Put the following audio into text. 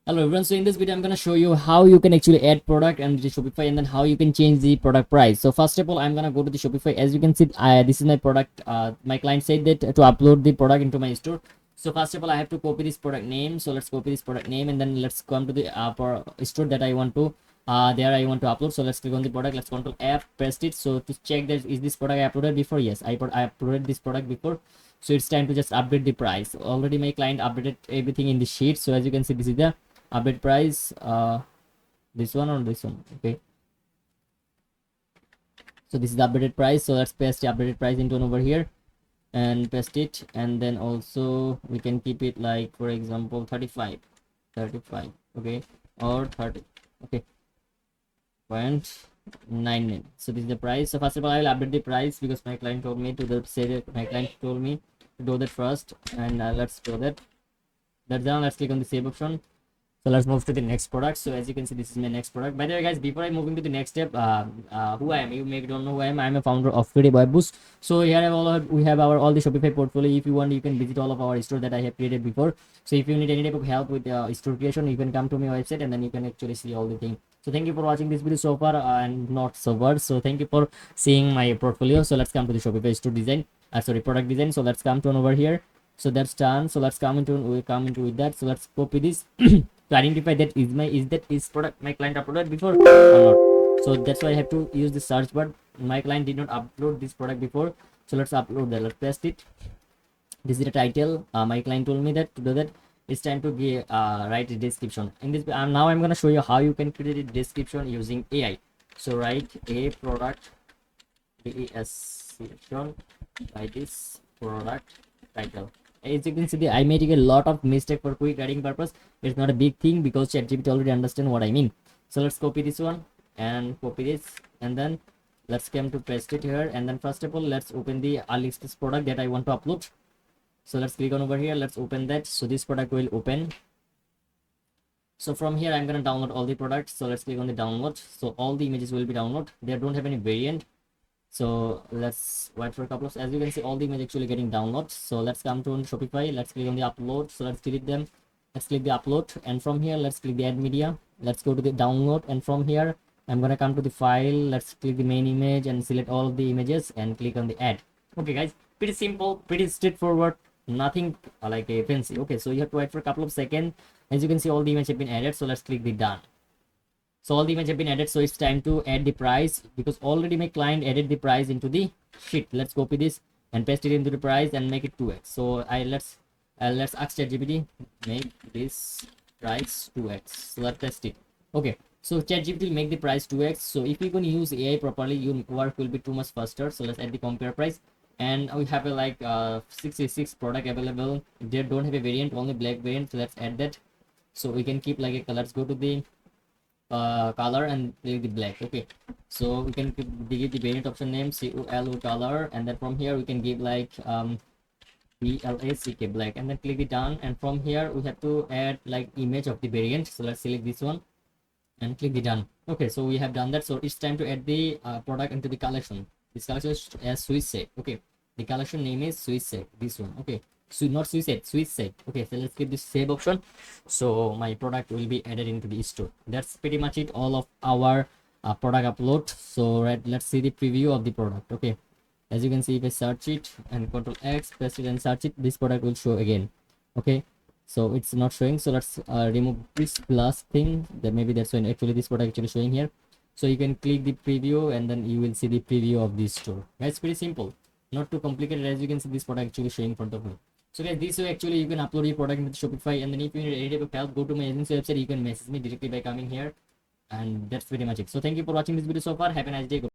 Hello everyone, so in this video I'm going to show you how you can actually add product and the Shopify, and then how you can change the product price. So first of all, I'm going to go to the Shopify. As you can see, this is my product. My client said that to upload the product into my store. So first of all, I have to copy this product name. So let's copy this product name, and then let's come to the store that I want to there I want to upload. So let's click on the product, let's Control F, paste it. So to check that is this product I uploaded before. Yes, I uploaded this product before. So it's time to just update the price. Already my client updated everything in the sheet. So as you can see, this is the update price, this one or this one. Okay, so this is the updated price. So let's paste the updated price into over here and paste it, and then also we can keep it like, for example, 35. Okay, or 30. Okay, 0.99. So this is the price. So first of all, I will update the price because my client told me to say that my client told me to do that first, and let's do that. That's done. Let's click on the save option. So let's move to the next product. So as you can see, this is my next product. By the way, guys, before I moving to the next step, who I am, you maybe don't know who I am. I'm a founder of Creative Web Boost. So here we have our all the Shopify portfolio. If you want, you can visit all of our store that I have created before. So if you need any type of help with store creation, you can come to my website, and then you can actually see all the things. So thank you for watching this video so far, and not so far. So thank you for seeing my portfolio. So let's come to the Shopify store design. Product design. So let's come to over here. So that's done. So let's come into with that. So let's copy this to identify that is product my client uploaded before or not. So that's why I have to use the search bar. My client did not upload this product before, so let's upload that. Let's paste it. This is the title. My client told me that to do that, it's time to write a description. In this now I'm going to show you how you can create a description using AI. So write a product description, write this product title. As you can see, I made a lot of mistake for quick writing purpose. It's not a big thing because ChatGPT already understand what I mean. So let's copy this one and copy this, and then let's come to paste it here. And then first of all, let's open the AliExpress product that I want to upload. So let's click on over here. Let's open that. So this product will open. So from here, I'm gonna download all the products. So let's click on the download. So all the images will be downloaded. They don't have any variant. So let's wait for a couple of, as you can see, all the image actually getting downloaded. So let's come to Shopify. Let's click on the upload. So let's delete them. Let's click the upload, and from here let's click the add media. Let's go to the download, and from here I'm gonna come to the file. Let's click the main image and select all of the images and click on the add. Okay guys, pretty simple, pretty straightforward, nothing like a fancy. Okay, so you have to wait for a couple of seconds. As you can see, all the images have been added. So let's click the done. So all the images have been added. So it's time to add the price, because already my client added the price into the sheet. Let's copy this and paste it into the price and make it 2x. So let's ask ChatGPT, make this price 2x. So let's test it. Okay, so ChatGPT will make the price 2x. So if you can use AI properly, your work will be too much faster. So let's add the compare price, and we have a 66 product available. They don't have a variant, only black variant. So let's add that. So we can keep like a color. Let's go to the color and click the black. Okay, so we can give the variant option name COLO color, and then from here we can give like BLACK black, and then click it done. And from here we have to add like image of the variant. So let's select this one and click the done. Okay, so we have done that. So it's time to add the product into the collection. This collection is as Swiss set. Okay, the collection name is Swiss set, this one. Okay, so not Swiss set, Swiss set. Okay, so let's give this save option. So my product will be added into the store. That's pretty much it, all of our product upload. So let's see the preview of the product. Okay, as you can see, if I search it and Control X, paste it and search it, this product will show again. Okay, so it's not showing. So let's remove this plus thing. That maybe that's when actually this product actually showing here. So you can click the preview, and then you will see the preview of this store. It's pretty simple, not too complicated. As you can see, this product actually showing in front of me. So guys, this way actually you can upload your product into Shopify, and then if you need any type of help, go to my agency website. You can message me directly by coming here, and that's pretty much it. So thank you for watching this video so far. Have a nice day.